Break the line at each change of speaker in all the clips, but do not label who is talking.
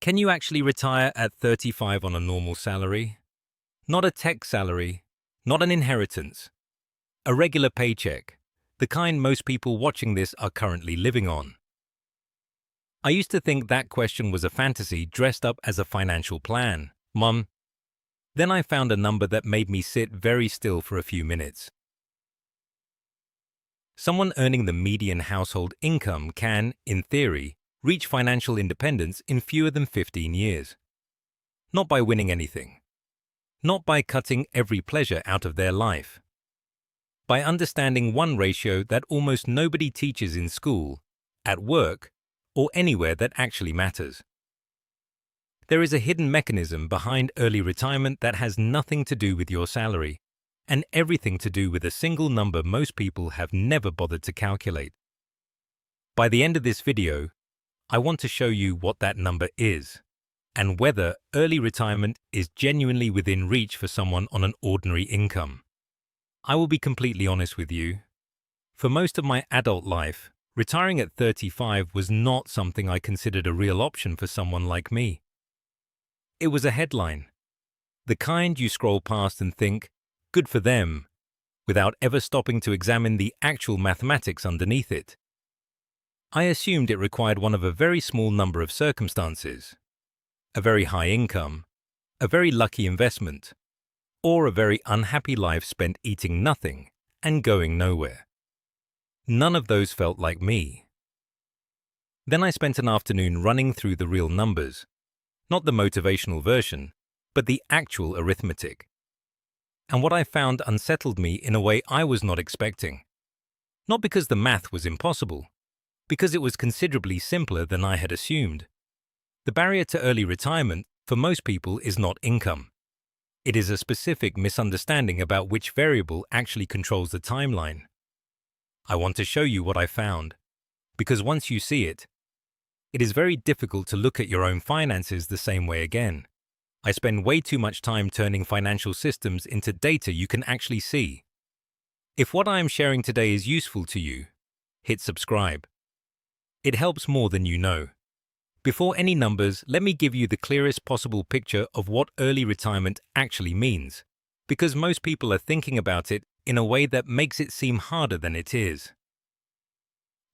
Can you actually retire at 35 on a normal salary? Not a tech salary, not an inheritance. A regular paycheck, the kind most people watching this are currently living on. I used to think that question was a fantasy dressed up as a financial plan, Mum. Then I found a number that made me sit very still for a few minutes. Someone earning the median household income can, in theory, reach financial independence in fewer than 15 years. Not by winning anything. Not by cutting every pleasure out of their life. By understanding one ratio that almost nobody teaches in school, at work, or anywhere that actually matters. There is a hidden mechanism behind early retirement that has nothing to do with your salary, and everything to do with a single number most people have never bothered to calculate. By the end of this video, I want to show you what that number is, and whether early retirement is genuinely within reach for someone on an ordinary income. I will be completely honest with you. For most of my adult life, retiring at 35 was not something I considered a real option for someone like me. It was a headline, the kind you scroll past and think, good for them, without ever stopping to examine the actual mathematics underneath it. I assumed it required one of a very small number of circumstances, a very high income, a very lucky investment, or a very unhappy life spent eating nothing and going nowhere. None of those felt like me. Then I spent an afternoon running through the real numbers, not the motivational version, but the actual arithmetic. And what I found unsettled me in a way I was not expecting. Not because the math was impossible, because it was considerably simpler than I had assumed. The barrier to early retirement for most people is not income. It is a specific misunderstanding about which variable actually controls the timeline. I want to show you what I found, because once you see it, it is very difficult to look at your own finances the same way again. I spend way too much time turning financial systems into data you can actually see. If what I am sharing today is useful to you, hit subscribe. It helps more than you know. Before any numbers, let me give you the clearest possible picture of what early retirement actually means, because most people are thinking about it in a way that makes it seem harder than it is.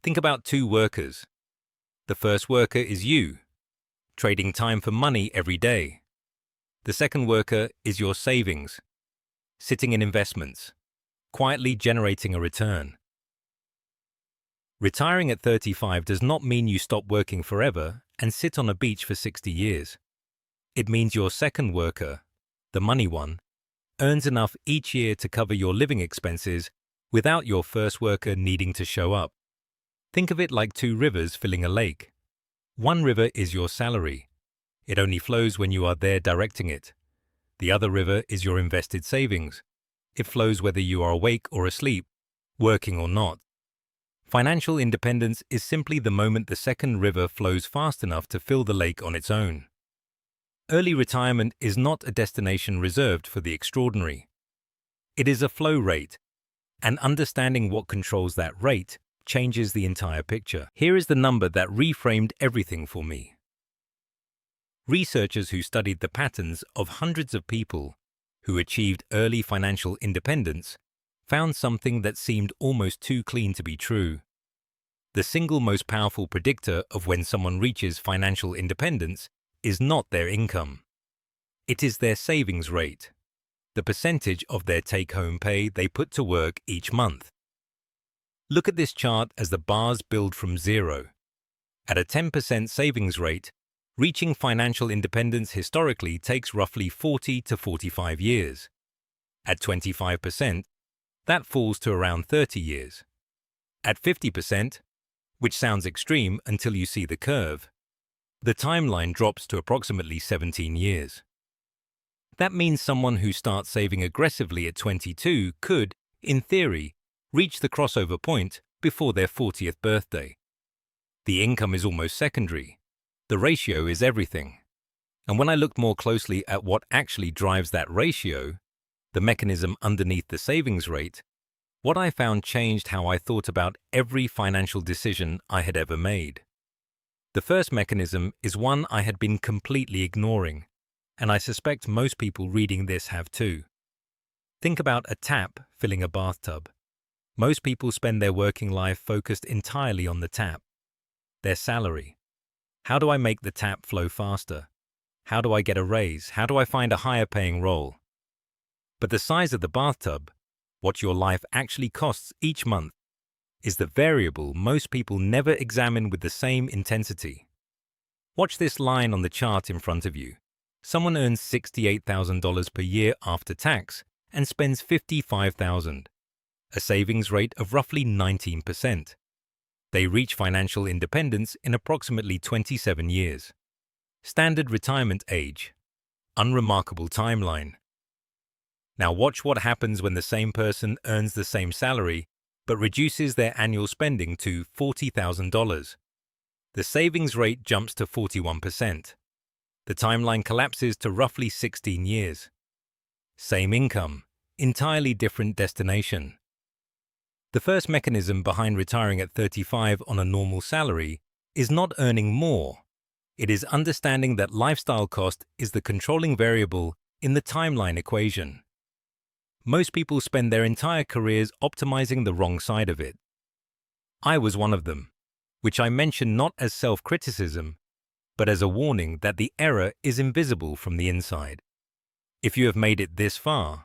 Think about two workers. The first worker is you, trading time for money every day. The second worker is your savings, sitting in investments, quietly generating a return. Retiring at 35 does not mean you stop working forever and sit on a beach for 60 years. It means your second worker, the money one, earns enough each year to cover your living expenses without your first worker needing to show up. Think of it like two rivers filling a lake. One river is your salary. It only flows when you are there directing it. The other river is your invested savings. It flows whether you are awake or asleep, working or not. Financial independence is simply the moment the second river flows fast enough to fill the lake on its own. Early retirement is not a destination reserved for the extraordinary. It is a flow rate, and understanding what controls that rate changes the entire picture. Here is the number that reframed everything for me. Researchers who studied the patterns of hundreds of people who achieved early financial independence found something that seemed almost too clean to be true. The single most powerful predictor of when someone reaches financial independence is not their income. It is their savings rate, the percentage of their take-home pay they put to work each month. Look at this chart as the bars build from zero. At a 10% savings rate, reaching financial independence historically takes roughly 40 to 45 years. At 25%, that falls to around 30 years. At 50%, which sounds extreme until you see the curve, the timeline drops to approximately 17 years. That means someone who starts saving aggressively at 22 could, in theory, reach the crossover point before their 40th birthday. The income is almost secondary. The ratio is everything. And when I looked more closely at what actually drives that ratio, the mechanism underneath the savings rate, what I found changed how I thought about every financial decision I had ever made. The first mechanism is one I had been completely ignoring, and I suspect most people reading this have too. Think about a tap filling a bathtub. Most people spend their working life focused entirely on the tap, their salary. How do I make the tap flow faster? How do I get a raise? How do I find a higher paying role? But the size of the bathtub, what your life actually costs each month, is the variable most people never examine with the same intensity. Watch this line on the chart in front of you. Someone earns $68,000 per year after tax and spends $55,000, a savings rate of roughly 19%. They reach financial independence in approximately 27 years. Standard retirement age. Unremarkable timeline. Now watch what happens when the same person earns the same salary but reduces their annual spending to $40,000. The savings rate jumps to 41%. The timeline collapses to roughly 16 years. Same income, entirely different destination. The first mechanism behind retiring at 35 on a normal salary is not earning more. It is understanding that lifestyle cost is the controlling variable in the timeline equation. Most people spend their entire careers optimizing the wrong side of it. I was one of them, which I mention not as self-criticism, but as a warning that the error is invisible from the inside. If you have made it this far,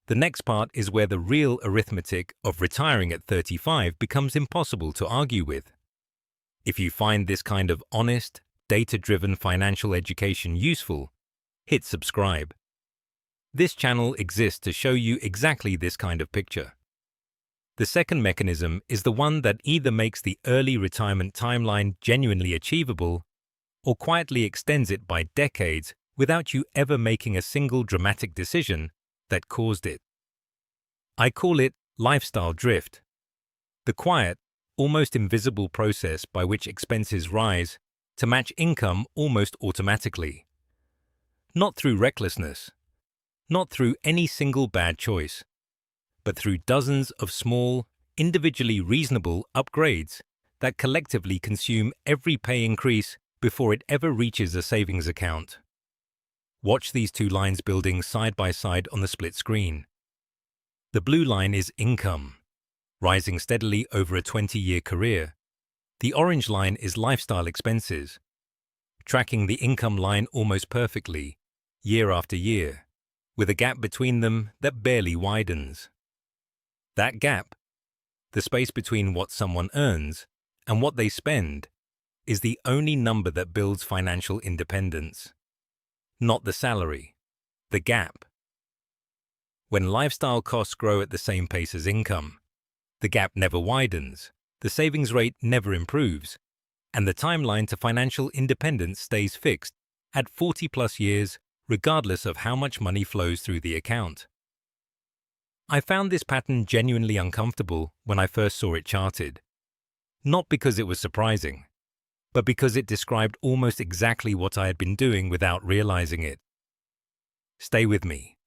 the next part is where the real arithmetic of retiring at 35 becomes impossible to argue with. If you find this kind of honest, data-driven financial education useful, hit subscribe. This channel exists to show you exactly this kind of picture. The second mechanism is the one that either makes the early retirement timeline genuinely achievable or quietly extends it by decades without you ever making a single dramatic decision that caused it. I call it lifestyle drift. The quiet, almost invisible process by which expenses rise to match income almost automatically. Not through recklessness, not through any single bad choice, but through dozens of small, individually reasonable upgrades that collectively consume every pay increase before it ever reaches a savings account. Watch these two lines building side by side on the split screen. The blue line is income, rising steadily over a 20-year career. The orange line is lifestyle expenses, tracking the income line almost perfectly, year after year, with a gap between them that barely widens. That gap, the space between what someone earns and what they spend, is the only number that builds financial independence. Not the salary, the gap. When lifestyle costs grow at the same pace as income, the gap never widens, the savings rate never improves, and the timeline to financial independence stays fixed at 40+ years regardless of how much money flows through the account. I found this pattern genuinely uncomfortable when I first saw it charted. Not because it was surprising, but because it described almost exactly what I had been doing without realizing it. Stay with me,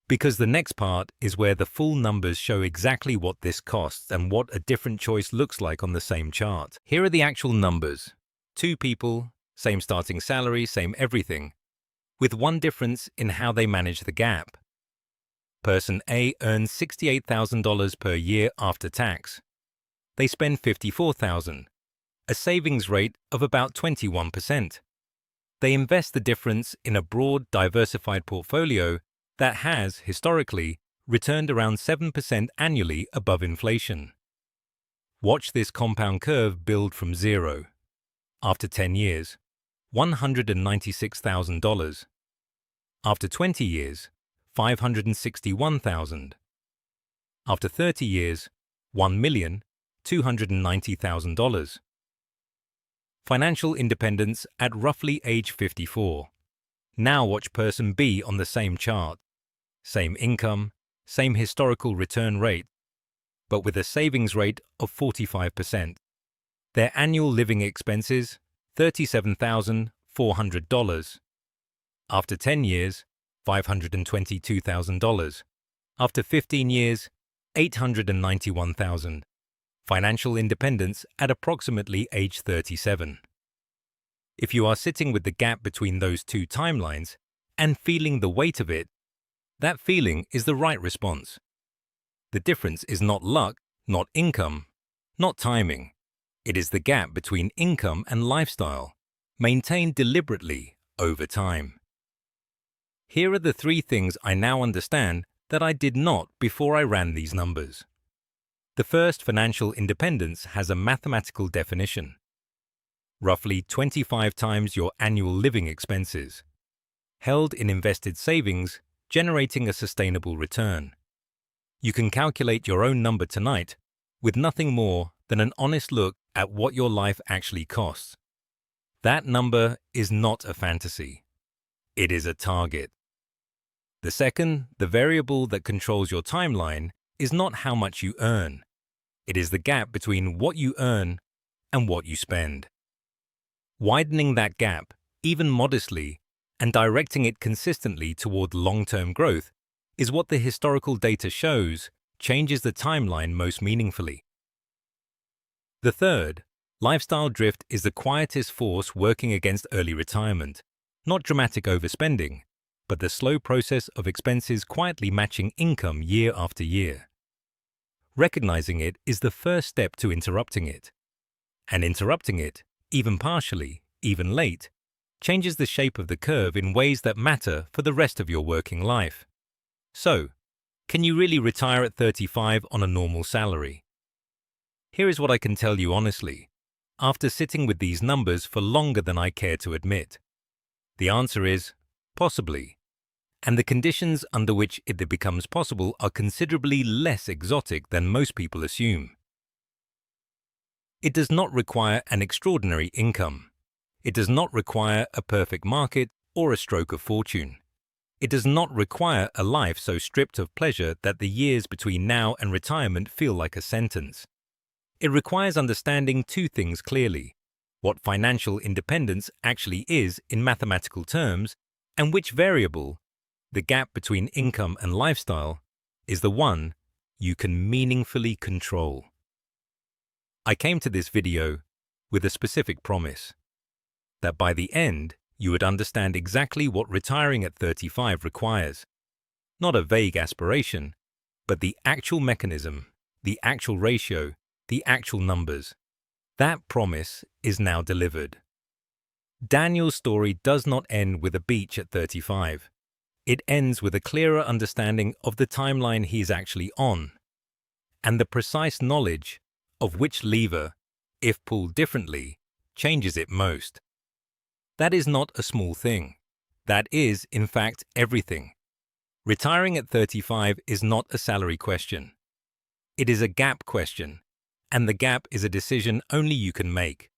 because the next part is where the full numbers show exactly what this costs and what a different choice looks like on the same chart. Here are the actual numbers. 2 people, same starting salary, same everything, with one difference in how they manage the gap. Person A earns $68,000 per year after tax. They spend $54,000, a savings rate of about 21%. They invest the difference in a broad, diversified portfolio that has, historically, returned around 7% annually above inflation. Watch this compound curve build from zero. After 10 years, $196,000. After 20 years, $561,000. After 30 years, $1,290,000. Financial independence at roughly age 54. Now watch person B on the same chart. Same income, same historical return rate, but with a savings rate of 45%. Their annual living expenses, $37,400. After 10 years, $522,000. After 15 years, $891,000. Financial independence at approximately age 37. If you are sitting with the gap between those two timelines and feeling the weight of it, that feeling is the right response. The difference is not luck, not income, not timing. It is the gap between income and lifestyle, maintained deliberately over time. Here are the 3 things I now understand that I did not before I ran these numbers. The first, financial independence, has a mathematical definition. Roughly 25 times your annual living expenses, held in invested savings, generating a sustainable return. You can calculate your own number tonight with nothing more than an honest look at what your life actually costs. That number is not a fantasy. It is a target. The second, the variable that controls your timeline, is not how much you earn. It is the gap between what you earn and what you spend. Widening that gap, even modestly, and directing it consistently toward long-term growth is what the historical data shows changes the timeline most meaningfully. The third, lifestyle drift, is the quietest force working against early retirement, not dramatic overspending, but the slow process of expenses quietly matching income year after year. Recognizing it is the first step to interrupting it. And interrupting it, even partially, even late, changes the shape of the curve in ways that matter for the rest of your working life. So, can you really retire at 35 on a normal salary? Here is what I can tell you honestly, after sitting with these numbers for longer than I care to admit. The answer is possibly, and the conditions under which it becomes possible are considerably less exotic than most people assume. It does not require an extraordinary income. It does not require a perfect market or a stroke of fortune. It does not require a life so stripped of pleasure that the years between now and retirement feel like a sentence. It requires understanding 2 things clearly: what financial independence actually is in mathematical terms, and which variable, the gap between income and lifestyle, is the one you can meaningfully control. I came to this video with a specific promise, that by the end you would understand exactly what retiring at 35 requires. Not a vague aspiration, but the actual mechanism, the actual ratio, the actual numbers. That promise is now delivered. Daniel's story does not end with a beach at 35. It ends with a clearer understanding of the timeline he is actually on, and the precise knowledge of which lever, if pulled differently, changes it most. That is not a small thing. That is, in fact, everything. Retiring at 35 is not a salary question. It is a gap question, and the gap is a decision only you can make.